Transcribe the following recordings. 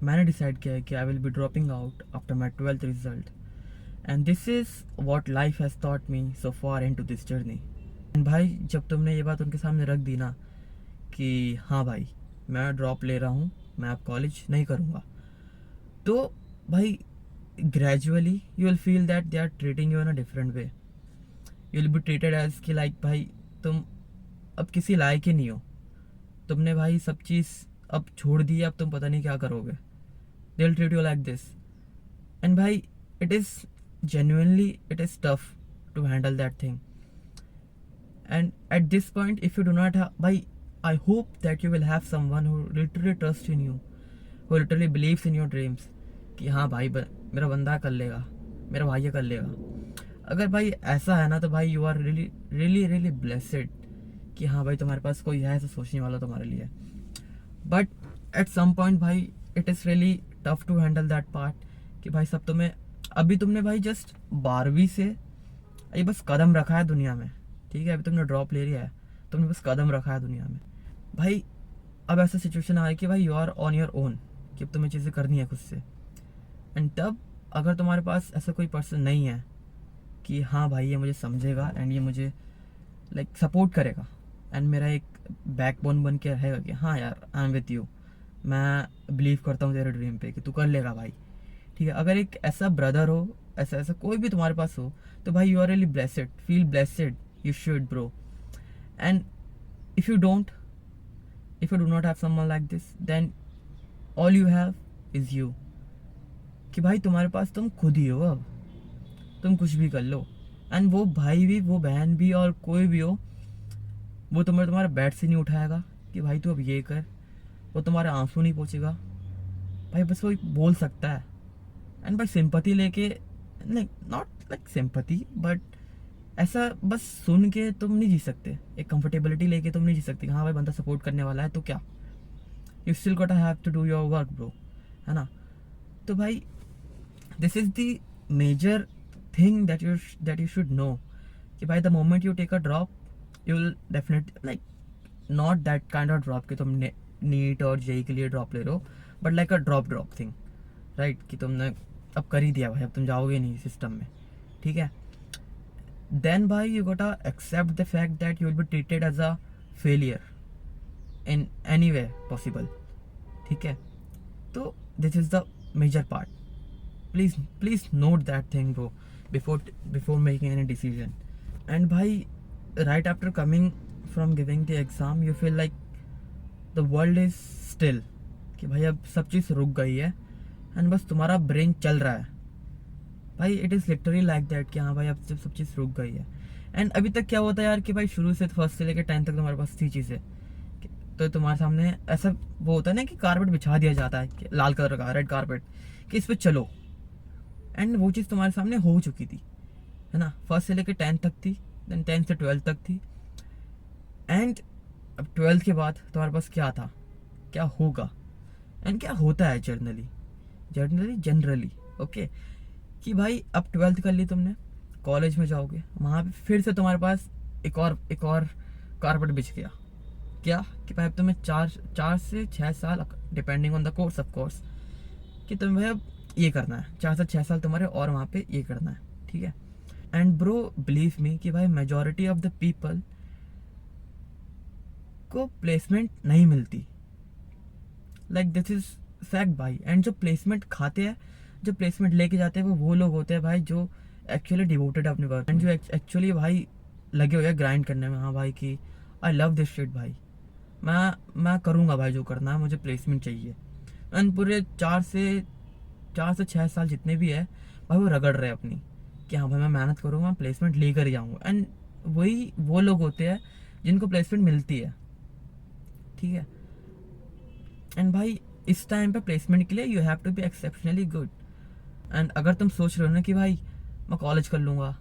मैंने डिसाइड किया है कि I will be dropping out after my 12th result, and this is what life has taught me so far in to this journey. And भाई जब तुमने ये बात उनके सामने रख दी ना कि हाँ भाई मैं ड्रॉप ले रहा हूँ, मैं अब कॉलेज नहीं करूँगा, तो भाई gradually you will feel that they are treating you in a different way. You will be treated as कि लाइक भाई तुम अब किसी लायक ही नहीं हो, तुमने भाई सब चीज़ अब छोड़ दी, अब तुम पता नहीं क्या करोगे। They will treat you like this, and भाई it is genuinely it is tough to handle that thing. And at this point if you do not have, by I hope that you will have someone who literally trusts in you, who literally believes in your dreams कि हाँ भाई मेरा बंदा कर लेगा, मेरा भाई ये कर लेगा। अगर भाई ऐसा है ना तो भाई you are really really really blessed कि हाँ भाई तुम्हारे पास कोई है ऐसा सोचने वाला तुम्हारे लिए। बट एट सम पॉइंट भाई it is really tough to handle that part कि भाई सब तुम्हें, अभी तुमने भाई जस्ट 12वीं से ये बस कदम रखा है दुनिया में, ठीक है, अभी तुमने ड्रॉप ले लिया है, तुमने बस कदम रखा है दुनिया में भाई। अब ऐसा सिचुएशन आ है कि भाई you are on your own, कि अब तुम्हें चीज़ें करनी है खुद से। एंड तब अगर तुम्हारे पास ऐसा कोई पर्सन नहीं है कि हाँ भाई ये मुझे समझेगा एंड ये मुझे लाइक सपोर्ट करेगा एंड मेरा एक बैकबोन बन के रहेगा कि हाँ यार आई एम विथ यू, मैं बिलीव करता हूँ तेरे ड्रीम पे कि तू कर लेगा भाई, ठीक है। अगर एक ऐसा ब्रदर हो, ऐसा ऐसा कोई भी तुम्हारे पास हो, तो भाई you are really blessed, feel blessed, you should bro. And if you don't, if you do not have someone like this, then all you have is you, कि भाई तुम्हारे पास तुम खुद ही हो, अब तुम कुछ भी कर लो। एंड वो भाई भी, वो बहन भी, और कोई भी हो, वो तुम्हारे बेड से नहीं उठाएगा कि भाई तू अब ये कर, वो तुम्हारे आंसू नहीं पोंछेगा भाई, बस वो बोल सकता है। एंड भाई सिंपैथी लेके, नहीं नॉट लाइक सिंपैथी, बट ऐसा बस सुन के तुम नहीं जी सकते, एक कंफर्टेबिलिटी लेके तुम नहीं जी सकते। हाँ भाई बंदा सपोर्ट करने वाला है तो क्या, you still gotta have to do your work bro, है ना। तो भाई this is the major thing that you should know कि भाई the moment you take a drop you will definite like not that kind of drop कि तुम NEET और JEE के लिए ड्रॉप ले रहे हो, but like a drop thing, right, कि तुमने अब कर ही दिया भाई, अब तुम जाओगे नहीं सिस्टम में, ठीक है। देन भाई you gotta accept the fact that you will be treated as a failure in any way possible, ठीक है। तो this is the major part, please note that thing bro before making any decision. And भाई right after coming from giving the exam you feel like the world is still, कि भाई अब सब चीज़ रुक गई है एंड बस तुम्हारा ब्रेन चल रहा है भाई। It is literally like that कि हाँ भाई अब सब चीज़ रुक गई है। एंड अभी तक क्या होता है यार कि भाई शुरू से फर्स्ट से लेकर 10th तक तुम्हारे पास थी चीज़ें, तो तुम्हारे सामने ऐसा वो होता है ना कि कारपेट बिछा दिया जाता है, कि लाल कलर का रेड कारपेट, कि इस पर चलो। एंड वो चीज़ तुम्हारे सामने हो चुकी थी, है ना, फर्स्ट से लेकर 10th तक थी, देन 10th से 12th तक थी। एंड अब 12th के बाद तुम्हारे पास क्या था, क्या होगा एंड क्या होता है जनरली ओके, कि भाई अब 12th कर ली तुमने, कॉलेज में जाओगे, वहाँ पे फिर से तुम्हारे पास एक और कारपेट बिछ गया, क्या कि भाई अब तुम्हें 4 से 6 साल depending on the course of course, कि तुम्हें अब ये करना है, 4 से 6 साल तुम्हारे और वहाँ पे ये करना है, ठीक है। एंड ब्रो बिलीव मी कि भाई मेजॉरिटी ऑफ द पीपल को प्लेसमेंट नहीं मिलती, लाइक दिस इज फैक्ट भाई। एंड जो प्लेसमेंट खाते हैं, जो प्लेसमेंट लेके जाते हैं, वो लोग होते हैं भाई जो एक्चुअली डिवोटेड है अपने वर्क एंड जो एक्चुअली भाई लगे हुए हैं ग्राइंड करने में। हाँ भाई कि आई लव दिस शिट भाई, मैं करूँगा भाई जो करना है, मुझे प्लेसमेंट चाहिए। एंड पूरे 4 से 6 साल जितने भी है भाई वो रगड़ रहे हैं अपनी, कि हाँ भाई मैं मेहनत करूँगा, प्लेसमेंट लेकर ही जाऊँगा। एंड वही वो लोग होते हैं जिनको प्लेसमेंट मिलती है, ठीक है। एंड भाई इस टाइम पे प्लेसमेंट के लिए you have to be exceptionally good. And अगर तुम सोच रहे हो ना कि भाई मैं कॉलेज कर लूँगा,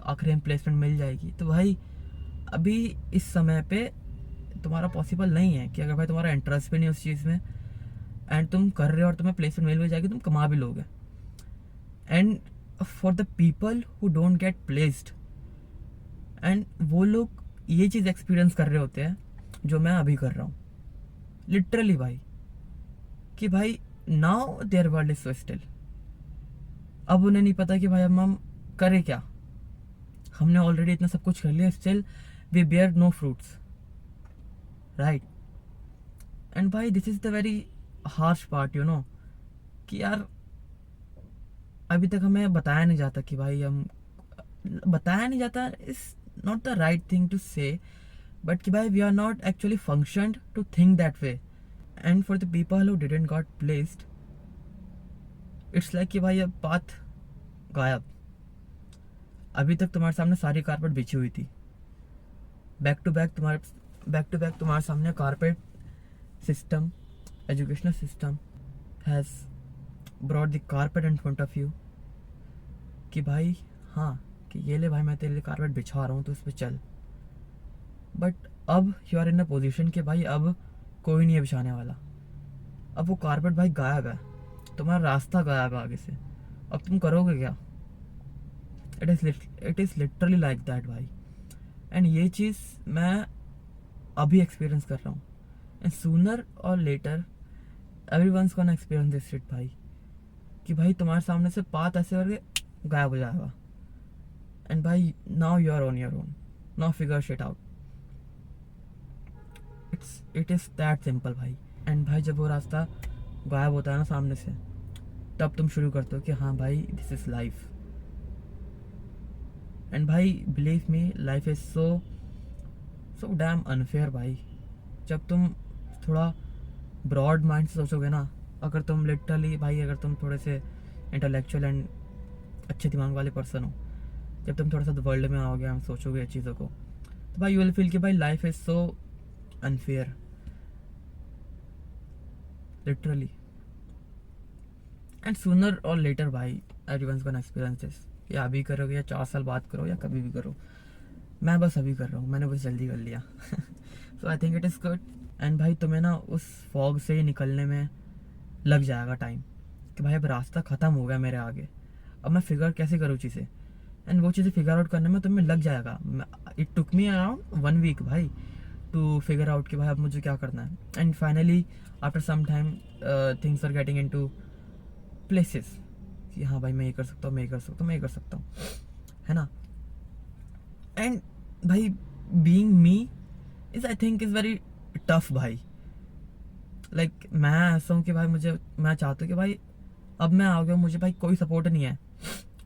आखिर में प्लेसमेंट मिल जाएगी, तो भाई अभी इस समय पे तुम्हारा पॉसिबल नहीं है, कि अगर भाई तुम्हारा इंटरेस्ट भी नहीं उस चीज़ में एंड तुम कर रहे हो और तुम्हें प्लेसमेंट मिल भी जाएगी, तुम कमा भी लोगे। And for the people who don't get placed, and वो लोग ये चीज़ एक्सपीरियंस कर रहे होते हैं जो मैं अभी कर रहा हूँ, लिटरली भाई, कि भाई now there world is so still. अब उन्हें नहीं पता कि भाई अब हम करें क्या, हमने ऑलरेडी इतना सब कुछ कर लिया, still we bear no fruits, right. And भाई this is the very harsh part, you know, कि यार अभी तक हमें बताया नहीं जाता कि भाई हम, बताया नहीं जाता is not the right thing to say, but कि भाई we are not actually functioned to think that way. And for the people who didn't got placed, it's like कि भाई अब पाथ गायब। अभी तक तुम्हारे सामने सारी कारपेट बिछी हुई थी, बैक टू बैक तुम्हारे सामने carpet system, educational system has brought the carpet in front of you, कि भाई हाँ, कि ये ले भाई मैं तेरे लिए कारपेट बिछा रहा हूँ तो उस पर चल। बट अब you are in a position कि भाई अब कोई नहीं है बिछाने वाला, अब वो कारपेट भाई गायब है, तुम्हारा रास्ता गायब है आगे से, अब तुम करोगे क्या? It is literally like that भाई। एंड ये चीज़ मैं अभी एक्सपीरियंस कर रहा हूँ, एंड सूनर और later everyone's gonna experience this shit भाई, कि भाई तुम्हारे सामने से पाथ ऐसे करके गायब हो जाएगा। एंड भाई now you are on your own, now figure shit out, it is that simple भाई। एंड भाई जब वो रास्ता गायब होता है ना सामने से, तब तुम शुरू करते हो कि हाँ भाई दिस इज़ लाइफ। एंड भाई believe me, life is so damn unfair भाई। जब तुम थोड़ा ब्रॉड माइंड से सोचोगे ना, अगर तुम लिटरली भाई, अगर तुम थोड़े से इंटेलेक्चुअल एंड अच्छे दिमाग वाले पर्सन हो, जब तुम थोड़ा सा वर्ल्ड में आओगे, हम सोचोगे चीज़ों को, तो भाई यू विल फील कि भाई life is so unfair, literally. And sooner और लेटर भाई एवरीवन्स गोना एक्सपीरियंस दिस, या अभी करोगे या 4 साल बाद करो या कभी भी करो, मैं बस अभी कर रहा हूँ, मैंने बस जल्दी कर लिया। So I think it is good. And भाई तुम्हें ना उस फॉग से निकलने में लग जाएगा टाइम, कि भाई अब रास्ता ख़त्म हो गया मेरे आगे, अब मैं फिगर कैसे करूँ चीज़ें। एंड वो चीज़ें फिगर आउट करने में तुम्हें लग जाएगा, it took me around 1 week भाई टू फिगर आउट कि भाई अब मुझे क्या करना है। And finally after some time things are getting in to places, कि हाँ भाई मैं ये कर सकता हूँ, मैं ये कर सकता हूँ, मैं ये कर सकता हूँ, है ना। एंड भाई being me is I think is very tough भाई। लाइक मैं ऐसा हूँ कि भाई मैं चाहता हूँ कि भाई अब मैं आ गया हूँ, मुझे भाई कोई सपोर्ट नहीं है,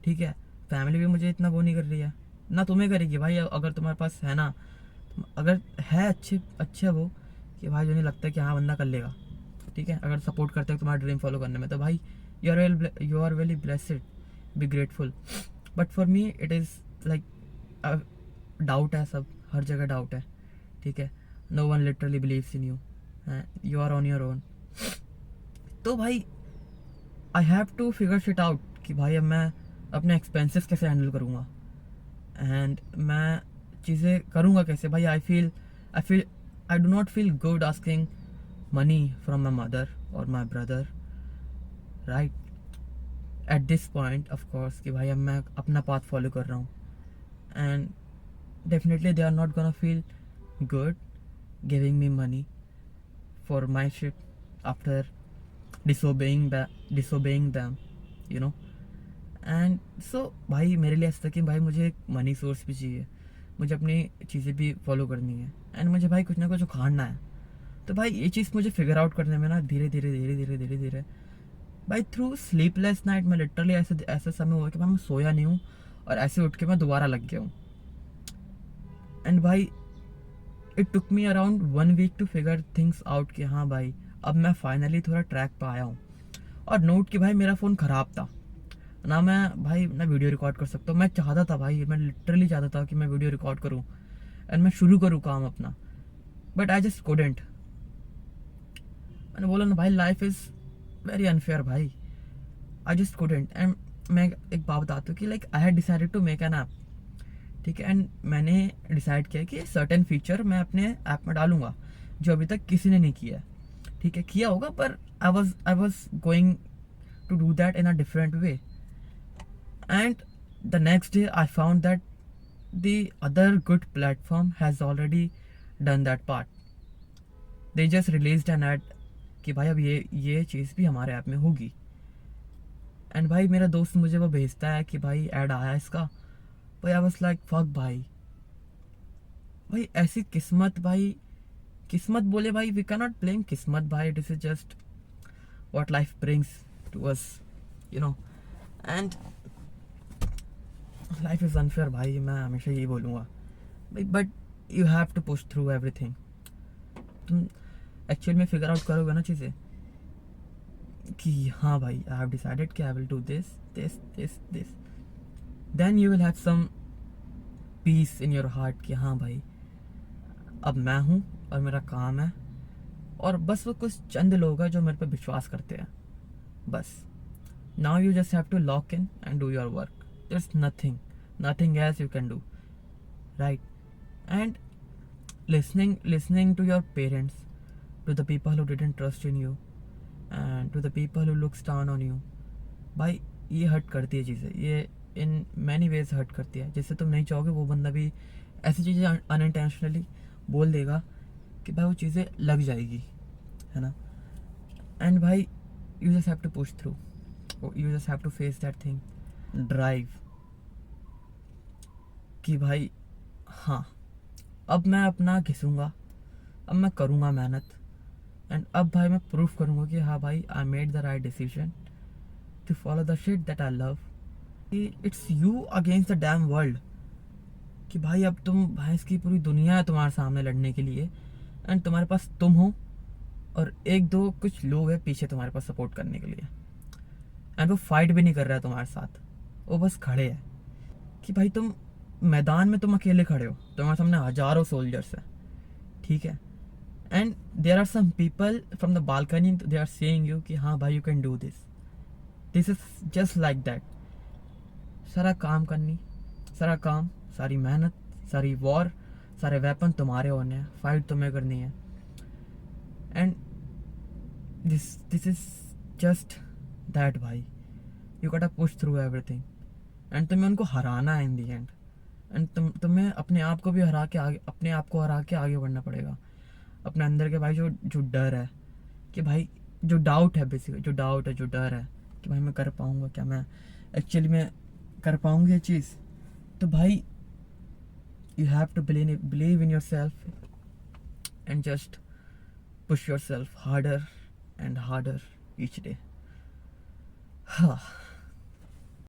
ठीक है, फैमिली भी मुझे इतना वो नहीं कर रही है, ना तुम्हें करेगी भाई। अगर तुम्हारे पास है ना, अगर है अच्छे अच्छे वो, कि भाई जो नहीं लगता है कि हाँ बंदा कर लेगा, ठीक है, अगर सपोर्ट करते हैं तुम्हारा ड्रीम फॉलो करने में, तो भाई you are very blessed, be grateful. But for me it is like doubt है, सब हर जगह डाउट है, ठीक है, no one literally believes in you, you are on your own. तो भाई I have to figure shit out कि भाई अब मैं अपने एक्सपेंसेस कैसे हैंडल करूँगा, एंड मैं चीज़ें करूँगा कैसे। भाई I do not feel good asking money from my mother और my brother, right, at this point of course, कि भाई अब मैं अपना पाथ फॉलो कर रहा हूँ, and definitely they are not gonna feel good giving me money for my shit after disobeying them, you know. And so भाई मेरे लिए ऐसा था कि भाई मुझे एक मनी सोर्स भी चाहिए, मुझे अपनी चीज़ें भी फॉलो करनी है, एंड मुझे भाई कुछ ना कुछ उखाड़ना है। तो भाई ये चीज़ मुझे फिगर आउट करने में ना धीरे धीरे भाई थ्रू स्लीपलेस नाइट में लिटरली ऐसा समय हुआ कि भाई मैं सोया नहीं हूँ, और ऐसे उठ के मैं दोबारा लग गया हूँ। एंड भाई it took me around 1 week to figure things out कि हाँ भाई अब मैं फाइनली थोड़ा ट्रैक पे आया हूँ। और नोट कि भाई मेरा फ़ोन ख़राब था ना, मैं भाई ना वीडियो रिकॉर्ड कर सकता हूँ, मैं चाहता था भाई, मैं लिटरली चाहता था कि मैं वीडियो रिकॉर्ड करूँ एंड मैं शुरू करूँ काम अपना, बट आई जस्ट कुडंट। मैंने बोला ना भाई लाइफ इज़ वेरी अनफेयर भाई, आई जस्ट कुडंट। एंड मैं एक बात बताता हूँ कि like I had decided to make an app, ठीक है, एंड मैंने डिसाइड किया कि सर्टेन फीचर मैं अपने ऐप में डालूंगा जो अभी तक किसी ने नहीं किया है, ठीक है, किया होगा पर I was going to do that in a different way. And the next day I found that the other good platform has already done that part, they just released an ad कि भाई अब ये चीज़ भी हमारे app में होगी। And भाई मेरा दोस्त मुझे वो भेजता है कि भाई ऐड आया इसका। भाई आई वाज लाइक फक भाई ऐसी किस्मत भाई, किस्मत बोले भाई, वी कैन नॉट ब्लेम किस्मत भाई, this is just what life brings to us, you know. And life is unfair भाई, मैं हमेशा यही बोलूँगा भाई, but you have to push through everything. तुम एक्चुअल में फिगर आउट करोगे ना चीज़ें कि हाँ भाई आई हैव डिसाइडेड कि I will do this this this this, then you will have some peace in your heart कि हाँ भाई अब मैं हूँ और मेरा काम है, और बस वो कुछ चंद लोग हैं जो मेरे पे विश्वास करते हैं बस। Now you just have to lock in and do your work, there nothing else you can do, right. And listening to your parents, to the people who didn't trust in you and to the people who looks down on you, भाई ये hurt करती है चीज़ें, ये in many ways hurt करती है। जिससे तुम नहीं चाहोगे वो बंदा भी ऐसी चीज़ें अनइंटेंशनली बोल देगा कि भाई वो चीज़ें लग जाएगी, है ना। एंड भाई you just have to push through, you just have to face that thing, drive कि भाई हाँ अब मैं अपना घिसूँगा, अब मैं करूँगा मेहनत, एंड अब भाई मैं प्रूफ करूँगा कि हाँ भाई I made the right decision to follow the shit that I love. It's you against the damn world कि भाई अब तुम भैंस की पूरी दुनिया है तुम्हारे सामने लड़ने के लिए, एंड तुम्हारे पास तुम हो और एक दो कुछ लोग हैं पीछे तुम्हारे पास सपोर्ट करने के लिए, एंड वो फाइट भी नहीं कर रहा है तुम्हारे साथ, वो बस खड़े हैं कि भाई तुम मैदान में तुम अकेले खड़े हो, तुम्हारे सामने हजारों सोल्जर्स हैं, ठीक है। And there are some people from the balcony, they are saying you कि हाँ भाई you can do this is just like that. सारा काम, सारी मेहनत, सारी वॉर, सारे वेपन तुम्हारे होने हैं, फाइट तुम्हें करनी है, and this is just that भाई, you got to push through everything, and तुम्हें उनको हराना है इन दी एंड। एंड तुम्हें अपने आप को भी हरा के आगे बढ़ना पड़ेगा। अपने अंदर के भाई जो डर है कि भाई जो डाउट है बेसिकली, जो डर है कि भाई मैं कर पाऊँगा क्या, मैं एक्चुअली में कर पाऊँगी ये चीज़, तो भाई you have to believe in yourself and just push yourself harder and harder each day. हाँ।